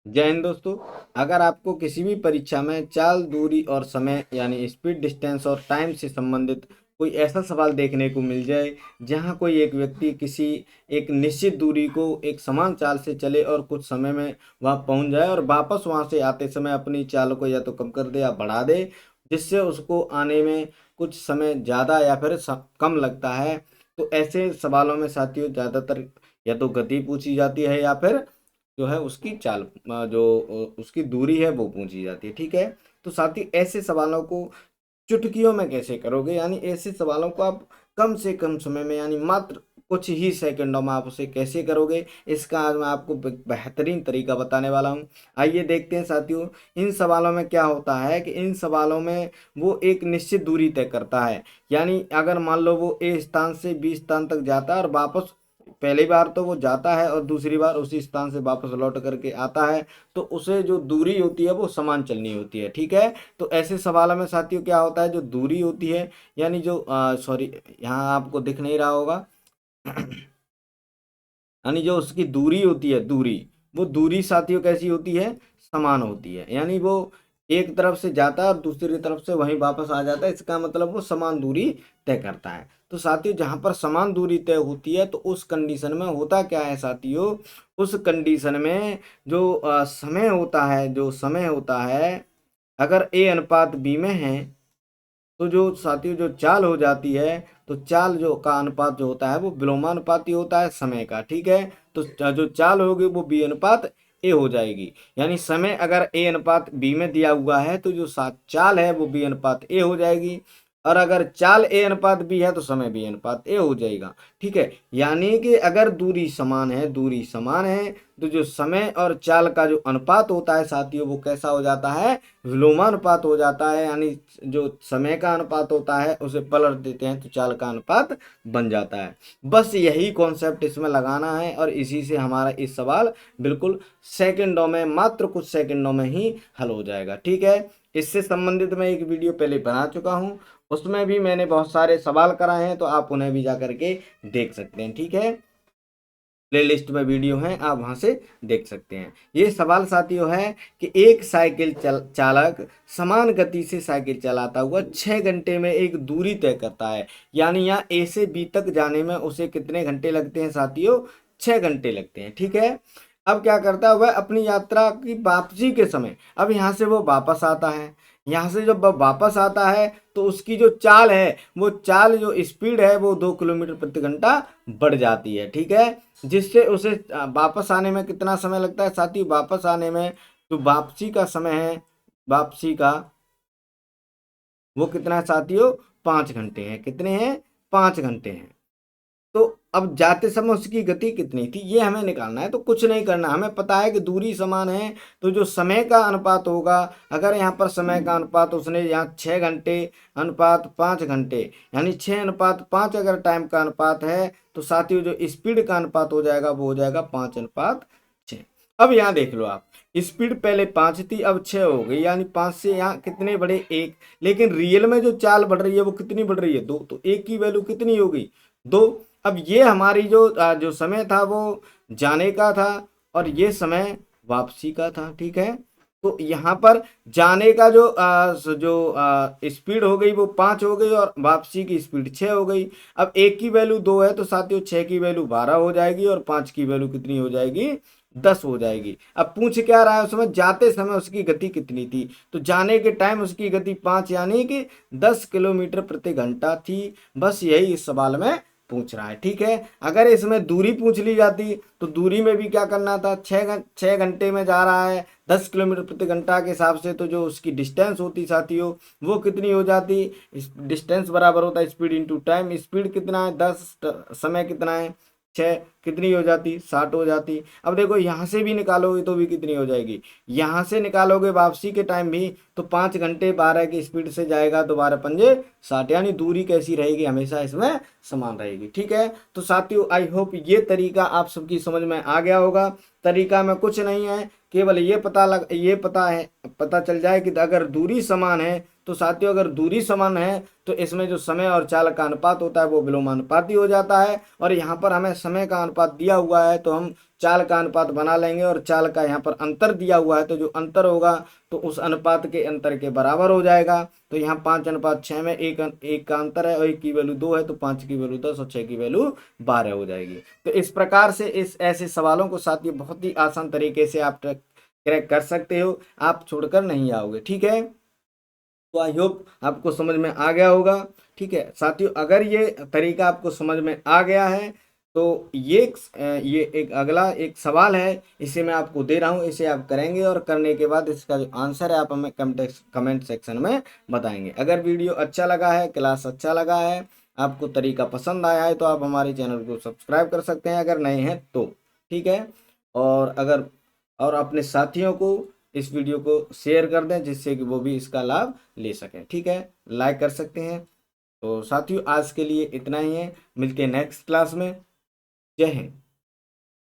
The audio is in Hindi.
जय हिंद दोस्तों। अगर आपको किसी भी परीक्षा में चाल, दूरी और समय यानी स्पीड, डिस्टेंस और टाइम से संबंधित कोई ऐसा सवाल देखने को मिल जाए जहां कोई एक व्यक्ति किसी एक निश्चित दूरी को एक समान चाल से चले और कुछ समय में वहां पहुंच जाए और वापस वहां से आते समय अपनी चाल को या तो कम कर दे या बढ़ा दे, जिससे उसको आने में कुछ समय ज़्यादा या फिर कम लगता है, तो ऐसे सवालों में साथियों ज़्यादातर या तो गति पूछी जाती है या फिर जो है उसकी चाल जो उसकी दूरी है वो पूछी जाती है। ठीक है, तो साथ ही ऐसे सवालों को चुटकियों में कैसे करोगे, यानी ऐसे सवालों को आप कम से कम समय में यानी मात्र कुछ ही सेकंडों में आप उसे कैसे करोगे, इसका आज मैं आपको बेहतरीन तरीका बताने वाला हूँ। आइए देखते हैं साथियों, इन सवालों में क्या होता है कि इन सवालों में वो एक निश्चित दूरी तय करता है। यानी अगर मान लो वो ए स्थान से बी स्थान तक जाता है और वापस पहली बार तो वो जाता है और दूसरी बार उसी स्थान से वापस लौट करके आता है, तो उसे जो दूरी होती है वो समान चलनी होती है। ठीक है, तो ऐसे सवालों में साथियों क्या होता है, जो दूरी होती है यानी जो सॉरी, यहाँ आपको दिख नहीं रहा होगा यानी जो उसकी दूरी होती है, दूरी, वो दूरी साथियों कैसी होती है, समान होती है। यानी वो एक तरफ से जाता है और दूसरी तरफ से वहीं वापस आ जाता है, इसका मतलब वो समान दूरी तय करता है। तो साथियों जहाँ पर समान दूरी तय होती है तो उस कंडीशन में होता क्या है साथियों, उस कंडीशन में जो समय होता है, जो समय होता है, अगर ए अनुपात बी में है तो जो साथियों जो चाल हो जाती है, तो चाल जो का अनुपात जो होता है वो विलोमानुपाती होता है समय का। ठीक है, तो जो चाल होगी वो बी अनुपात ए हो जाएगी। यानी समय अगर ए अनुपात बी में दिया हुआ है तो जो चाल है वो बी अनुपात ए हो जाएगी, और अगर चाल ए अनुपात बी है तो समय बी अनुपात ए हो जाएगा। ठीक है, यानी कि अगर दूरी समान है, दूरी समान है, तो जो समय और चाल का जो अनुपात होता है साथियों वो कैसा हो जाता है, विलोमानुपात हो जाता है। यानी जो समय का अनुपात होता है उसे पलट देते हैं तो चाल का अनुपात बन जाता है। बस यही कॉन्सेप्ट इसमें लगाना है और इसी से हमारा इस सवाल बिल्कुल सेकंडों में, मात्र कुछ सेकंडों में ही हल हो जाएगा। ठीक है, इससे संबंधित मैं एक वीडियो पहले बना चुका हूं, उसमें भी मैंने बहुत सारे सवाल कराए हैं, तो आप उन्हें भी जा करके देख सकते हैं। ठीक है, प्लेलिस्ट में वीडियो हैं, आप वहां से देख सकते हैं। ये सवाल साथियों है कि एक साइकिल चालक समान गति से साइकिल चलाता हुआ 6 घंटे में एक दूरी तय करता है। यानी यहाँ ए से बी तक जाने में उसे कितने घंटे लगते हैं साथियों, 6 घंटे लगते हैं। ठीक है, अब क्या करता है वह अपनी यात्रा की वापसी के समय, अब यहाँ से वो वापस आता है, यहाँ से जब वह वापस आता है तो उसकी जो चाल है, वो चाल जो स्पीड है वो 2 किलोमीटर प्रति घंटा बढ़ जाती है। ठीक है, जिससे उसे वापस आने में कितना समय लगता है साथी, वापस आने में जो वापसी का समय है, वापसी का वो कितना है साथियों, 5 घंटे हैं। कितने हैं, 5 घंटे हैं। तो अब जाते समय उसकी गति कितनी थी ये हमें निकालना है। तो कुछ नहीं करना, हमें पता है कि दूरी समान है, तो जो समय का अनुपात होगा, अगर यहाँ पर समय का अनुपात उसने यहाँ 6 घंटे अनुपात 5 घंटे, यानी 6 अनुपात 5 अगर टाइम का अनुपात है, तो साथियों जो स्पीड का अनुपात हो जाएगा वो हो जाएगा 5 अनुपात 6। अब यहाँ देख लो आप, स्पीड पहले 5 थी अब 6 हो गई, यानी 5 से यहाँ कितने बढ़े, 1। लेकिन रियल में जो चाल बढ़ रही है वो कितनी बढ़ रही है, 2, तो 1 की वैल्यू कितनी हो गई, 2। अब ये हमारी जो जो समय था वो जाने का था और ये समय वापसी का था। ठीक है, तो यहाँ पर जाने का जो स्पीड हो गई वो 5 हो गई और वापसी की स्पीड 6 हो गई। अब 1 की वैल्यू 2 है तो साथियों 6 की वैल्यू 12 हो जाएगी और 5 की वैल्यू कितनी हो जाएगी, 10 हो जाएगी। अब पूछ क्या रहा है उसमें, जाते समय उसकी गति कितनी थी, तो जाने के टाइम उसकी गति 5 यानी कि 10 किलोमीटर प्रति घंटा थी। बस यही इस सवाल में पूछ रहा है। ठीक है, अगर इसमें दूरी पूछ ली जाती तो दूरी में भी क्या करना था, 6 घंटे में जा रहा है 10 किलोमीटर प्रति घंटा के हिसाब से, तो जो उसकी डिस्टेंस होती साथियों वो कितनी हो जाती, डिस्टेंस बराबर होता है स्पीड इंटू टाइम। स्पीड कितना है 10, समय कितना है 6, कितनी हो जाती, 60 हो जाती। अब देखो यहाँ से भी निकालोगे तो भी कितनी हो जाएगी, यहाँ से निकालोगे वापसी के टाइम भी, तो 5 घंटे 12 की स्पीड से जाएगा तो 12×5 = 60, यानी दूरी कैसी रहेगी, हमेशा इसमें समान रहेगी। ठीक है, तो साथियों आई होप ये तरीका आप सबकी समझ में आ गया होगा। तरीका में कुछ नहीं है, केवल ये पता पता चल जाए कि अगर दूरी समान है तो साथियों, अगर दूरी समान है तो इसमें जो समय और चाल का अनुपात होता है वो विलोमानुपाती हो जाता है। और यहाँ पर हमें समय का अनुपात दिया हुआ है तो हम चाल का अनुपात बना लेंगे, और चाल का यहाँ पर अंतर दिया हुआ है तो जो अंतर होगा तो उस अनुपात के अंतर के बराबर हो जाएगा। तो यहाँ 5:6 में एक का अंतर है और एक की वैल्यू 2 है, तो 5 की वैल्यू 10 और 6 की वैल्यू 12 हो जाएगी। तो इस प्रकार से इस ऐसे सवालों को साथियों बहुत ही आसान तरीके से आप क्रैक कर सकते हो, आप छोड़कर नहीं आओगे। ठीक है, तो आई होप आपको समझ में आ गया होगा। ठीक है साथियों, अगर ये तरीका आपको समझ में आ गया है तो ये एक अगला एक सवाल है, इसे मैं आपको दे रहा हूँ, इसे आप करेंगे और करने के बाद इसका जो आंसर है आप हमें कमेंट सेक्शन में बताएंगे। अगर वीडियो अच्छा लगा है, क्लास अच्छा लगा है, आपको तरीका पसंद आया है तो आप हमारे चैनल को सब्सक्राइब कर सकते हैं अगर नए हैं तो। ठीक है, और अगर और अपने साथियों को इस वीडियो को शेयर कर दें जिससे कि वो भी इसका लाभ ले सकें। ठीक है, लाइक कर सकते हैं। तो साथियों आज के लिए इतना ही है, मिलते हैं नेक्स्ट क्लास में। जय हिंद।